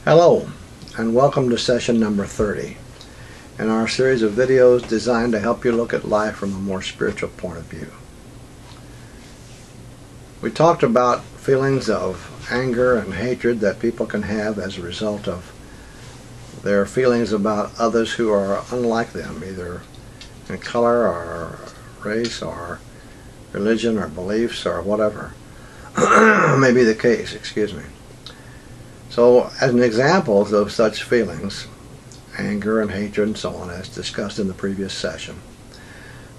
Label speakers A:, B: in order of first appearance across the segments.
A: Hello, and welcome to session number 30 in our series of videos designed to help you look at life from a more spiritual point of view. We talked about feelings of anger and hatred that people can have as a result of their feelings about others who are unlike them, either in color or race or religion or beliefs or whatever may be the case, excuse me. So, as an example of such feelings, anger and hatred and so on, as discussed in the previous session,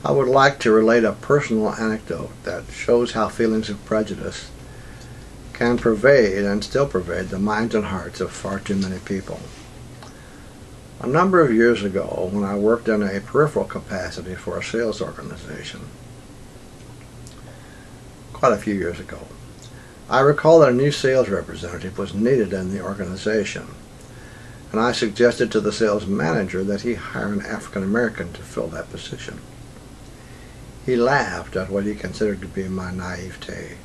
A: I would like to relate a personal anecdote that shows how feelings of prejudice can pervade and still pervade the minds and hearts of far too many people. A number of years ago, when I worked in a peripheral capacity for a sales organization, quite a few years ago, I recall that a new sales representative was needed in the organization, and I suggested to the sales manager that he hire an African American to fill that position. He laughed at what he considered to be my naivete.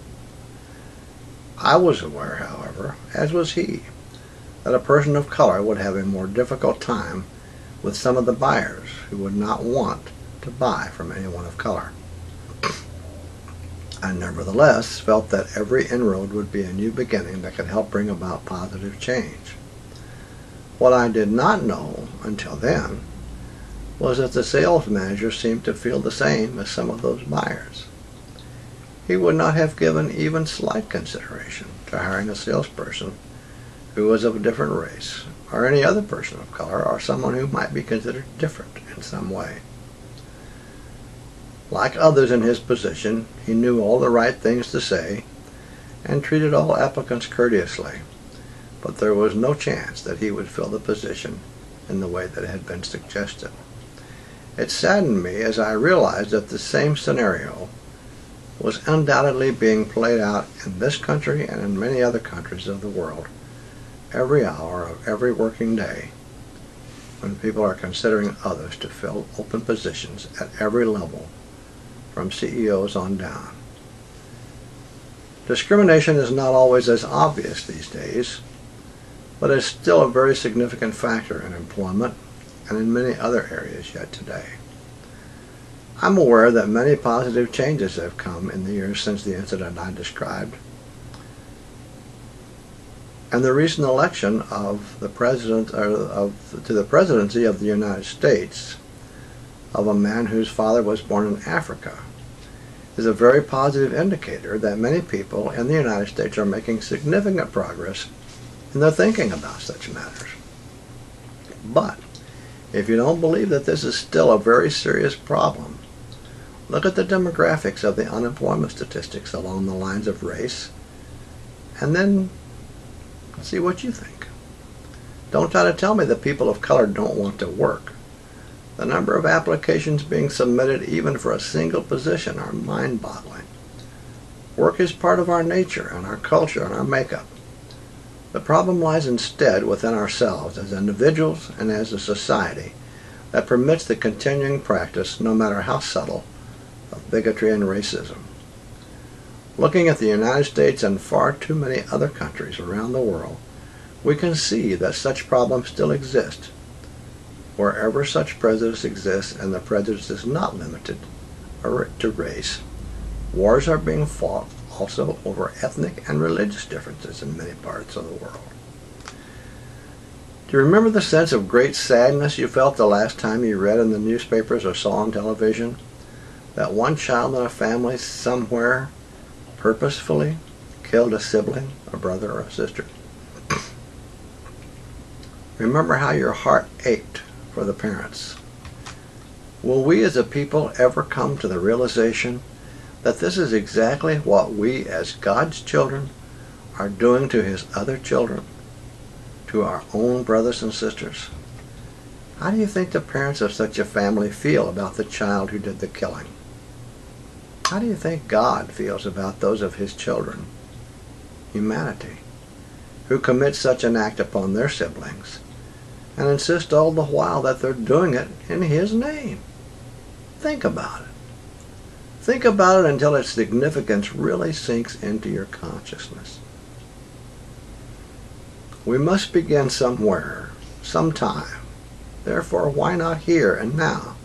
A: I was aware, however, as was he, that a person of color would have a more difficult time with some of the buyers who would not want to buy from anyone of color. I nevertheless felt that every inroad would be a new beginning that could help bring about positive change. What I did not know until then was that the sales manager seemed to feel the same as some of those buyers. He would not have given even slight consideration to hiring a salesperson who was of a different race, or any other person of color, or someone who might be considered different in some way. Like others in his position, he knew all the right things to say and treated all applicants courteously, but there was no chance that he would fill the position in the way that had been suggested. It saddened me as I realized that the same scenario was undoubtedly being played out in this country and in many other countries of the world every hour of every working day, when people are considering others to fill open positions at every level, from CEOs on down. Discrimination is not always as obvious these days, but is still a very significant factor in employment and in many other areas yet today. I'm aware that many positive changes have come in the years since the incident I described, and the recent election of the president to the presidency of the United States of a man whose father was born in Africa is a very positive indicator that many people in the United States are making significant progress in their thinking about such matters. But if you don't believe that this is still a very serious problem, look at the demographics of the unemployment statistics along the lines of race, and then see what you think. Don't try to tell me that people of color don't want to work. The number of applications being submitted even for a single position are mind-boggling. Work is part of our nature and our culture and our makeup. The problem lies instead within ourselves as individuals and as a society that permits the continuing practice, no matter how subtle, of bigotry and racism. Looking at the United States and far too many other countries around the world, we can see that such problems still exist. Wherever such prejudice exists, and the prejudice is not limited to race, wars are being fought also over ethnic and religious differences in many parts of the world. Do you remember the sense of great sadness you felt the last time you read in the newspapers or saw on television that one child in a family somewhere purposefully killed a sibling, a brother or a sister? Remember how your heart ached for the parents. Will we as a people ever come to the realization that this is exactly what we as God's children are doing to His other children, to our own brothers and sisters? How do you think the parents of such a family feel about the child who did the killing? How do you think God feels about those of His children, humanity, who commit such an act upon their siblings and insist all the while that they're doing it in His name? Think about it. Think about it until its significance really sinks into your consciousness. We must begin somewhere, sometime. Therefore, why not here and now,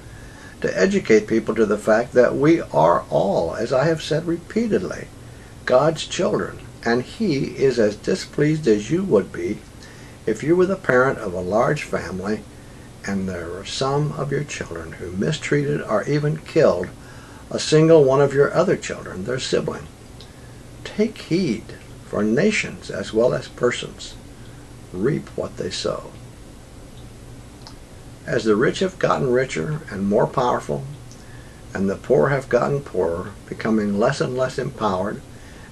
A: to educate people to the fact that we are all, as I have said repeatedly, God's children, and He is as displeased as you would be if you were the parent of a large family and there were some of your children who mistreated or even killed a single one of your other children, their sibling. Take heed, for nations as well as persons reap what they sow. As the rich have gotten richer and more powerful, and the poor have gotten poorer, becoming less and less empowered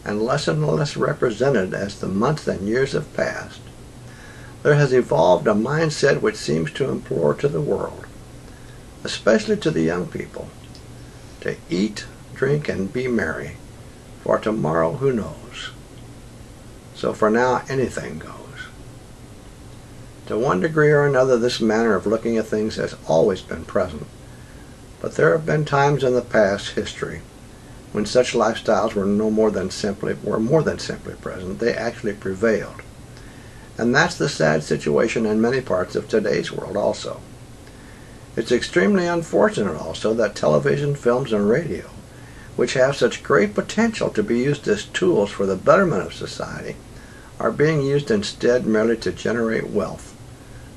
A: and less represented as the months and years have passed, there has evolved a mindset which seems to implore to the world, especially to the young people, to eat, drink, and be merry, for tomorrow who knows. So for now, anything goes. To one degree or another, this manner of looking at things has always been present, but there have been times in the past history when such lifestyles were more than simply present. They actually prevailed. And that's the sad situation in many parts of today's world also. It's extremely unfortunate also that television, films, and radio, which have such great potential to be used as tools for the betterment of society, are being used instead merely to generate wealth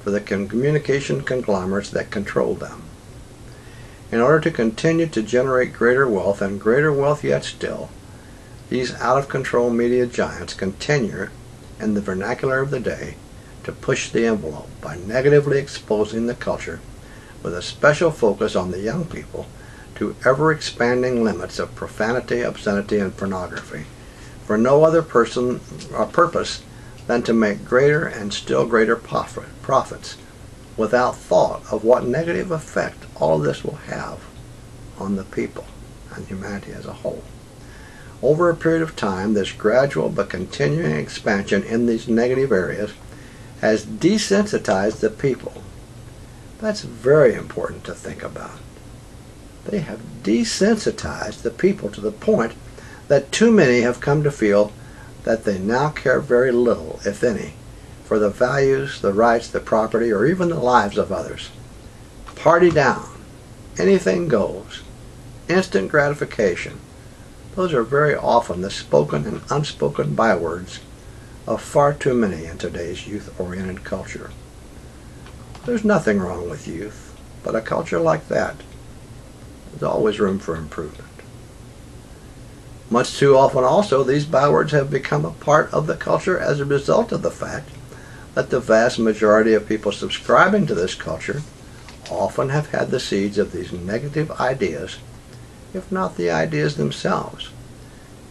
A: for the communication conglomerates that control them. In order to continue to generate greater wealth and greater wealth yet still, these out-of-control media giants continue, in the vernacular of the day, to push the envelope by negatively exposing the culture with a special focus on the young people to ever-expanding limits of profanity, obscenity, and pornography, for no other purpose than to make greater and still greater profits, without thought of what negative effect all of this will have on the people and humanity as a whole. Over a period of time, this gradual but continuing expansion in these negative areas has desensitized the people. That's very important to think about. They have desensitized the people to the point that too many have come to feel that they now care very little, if any, for the values, the rights, the property, or even the lives of others. Party down. Anything goes. Instant gratification. Those are very often the spoken and unspoken bywords of far too many in today's youth-oriented culture. There's nothing wrong with youth, but a culture like that, there's always room for improvement. Much too often also, these bywords have become a part of the culture as a result of the fact that the vast majority of people subscribing to this culture often have had the seeds of these negative ideas, if not the ideas themselves,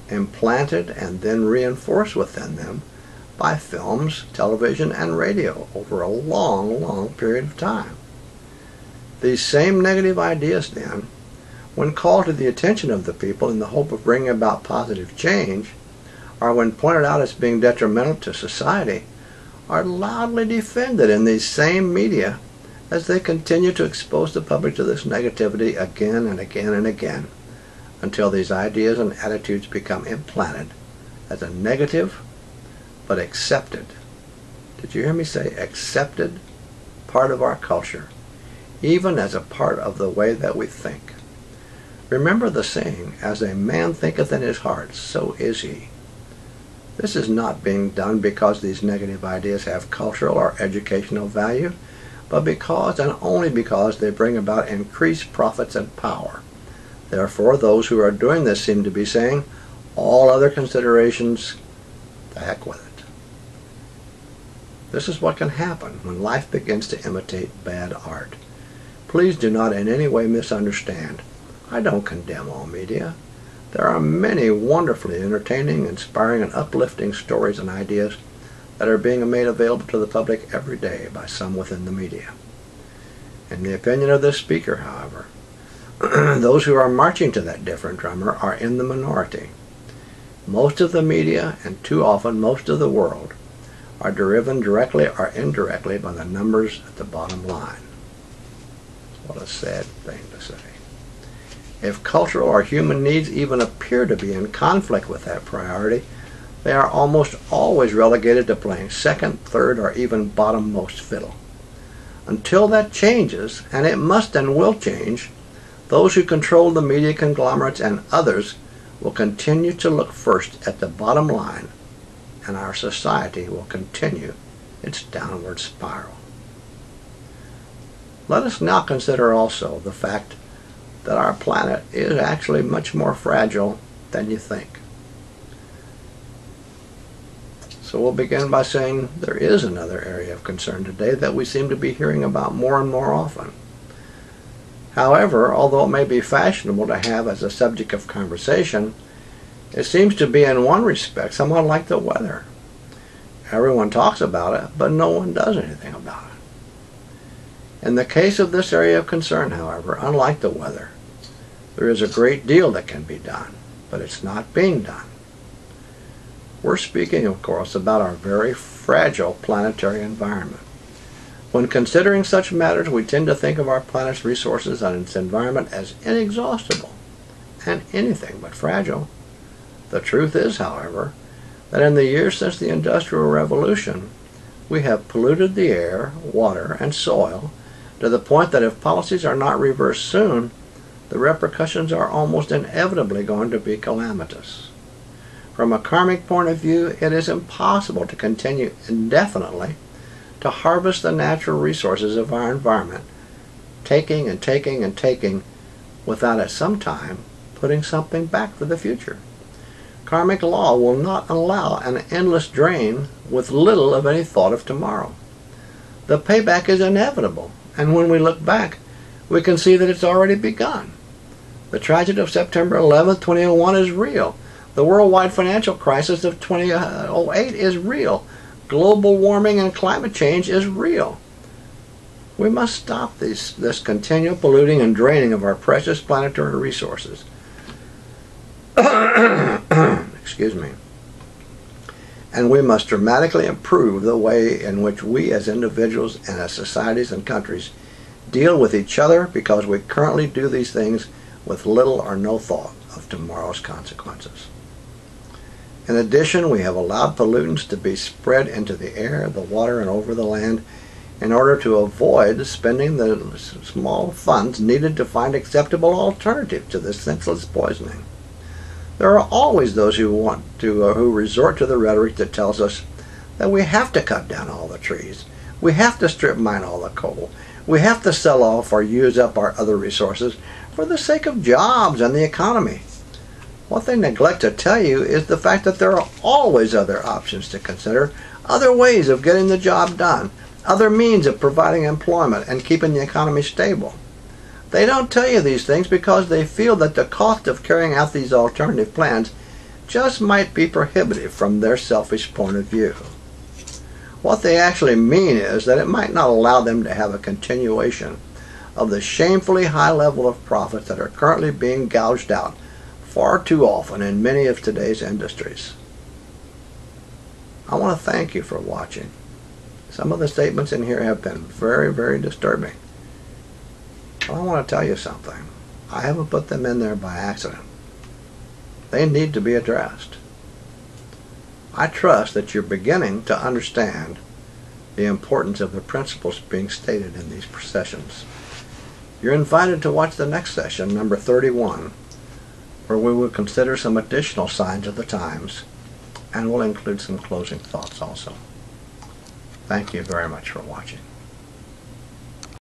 A: implanted and then reinforced within them by films, television, and radio over a long, long period of time. These same negative ideas then, when called to the attention of the people in the hope of bringing about positive change, or when pointed out as being detrimental to society, are loudly defended in these same media as they continue to expose the public to this negativity again and again and again, until these ideas and attitudes become implanted as a negative but accepted, did you hear me say accepted, part of our culture, even as a part of the way that we think. Remember the saying, as a man thinketh in his heart, so is he. This is not being done because these negative ideas have cultural or educational value, but because and only because they bring about increased profits and power. Therefore, those who are doing this seem to be saying, all other considerations, the heck with it. This is what can happen when life begins to imitate bad art. Please do not in any way misunderstand. I don't condemn all media. There are many wonderfully entertaining, inspiring, and uplifting stories and ideas that are being made available to the public every day by some within the media. In the opinion of this speaker, however, those who are marching to that different drummer are in the minority. Most of the media, and too often most of the world, are driven directly or indirectly by the numbers at the bottom line. What a sad thing to say. If cultural or human needs even appear to be in conflict with that priority, they are almost always relegated to playing second, third, or even bottommost fiddle. Until that changes, and it must and will change, those who control the media conglomerates and others will continue to look first at the bottom line, and our society will continue its downward spiral. Let us now consider also the fact that our planet is actually much more fragile than you think. So we'll begin by saying there is another area of concern today that we seem to be hearing about more and more often. However, although it may be fashionable to have as a subject of conversation, it seems to be in one respect somewhat like the weather. Everyone talks about it, but no one does anything about it. In the case of this area of concern, however, unlike the weather, there is a great deal that can be done, but it's not being done. We're speaking, of course, about our very fragile planetary environment. When considering such matters, we tend to think of our planet's resources and its environment as inexhaustible and anything but fragile. The truth is, however, that in the years since the Industrial Revolution, we have polluted the air, water, and soil to the point that if policies are not reversed soon, the repercussions are almost inevitably going to be calamitous. From a karmic point of view, it is impossible to continue indefinitely to harvest the natural resources of our environment, taking and taking and taking, without at some time putting something back for the future. Karmic law will not allow an endless drain with little of any thought of tomorrow. The payback is inevitable, and when we look back, we can see that it's already begun. The tragedy of September 11, 2001 is real. The worldwide financial crisis of 2008 is real. Global warming and climate change is real. We must stop this continual polluting and draining of our precious planetary resources. Excuse me. And we must dramatically improve the way in which we as individuals and as societies and countries deal with each other, because we currently do these things with little or no thought of tomorrow's consequences. In addition, we have allowed pollutants to be spread into the air, the water, and over the land in order to avoid spending the small funds needed to find acceptable alternatives to this senseless poisoning. There are always those who resort to the rhetoric that tells us that we have to cut down all the trees, we have to strip mine all the coal, we have to sell off or use up our other resources for the sake of jobs and the economy. What they neglect to tell you is the fact that there are always other options to consider, other ways of getting the job done, other means of providing employment and keeping the economy stable. They don't tell you these things because they feel that the cost of carrying out these alternative plans just might be prohibitive from their selfish point of view. What they actually mean is that it might not allow them to have a continuation of the shamefully high level of profits that are currently being gouged out far too often in many of today's industries. I want to thank you for watching. Some of the statements in here have been very, very disturbing. But I want to tell you something. I haven't put them in there by accident. They need to be addressed. I trust that you're beginning to understand the importance of the principles being stated in these sessions. You're invited to watch the next session, number 31, where we will consider some additional signs of the times, and we'll include some closing thoughts also. Thank you very much for watching.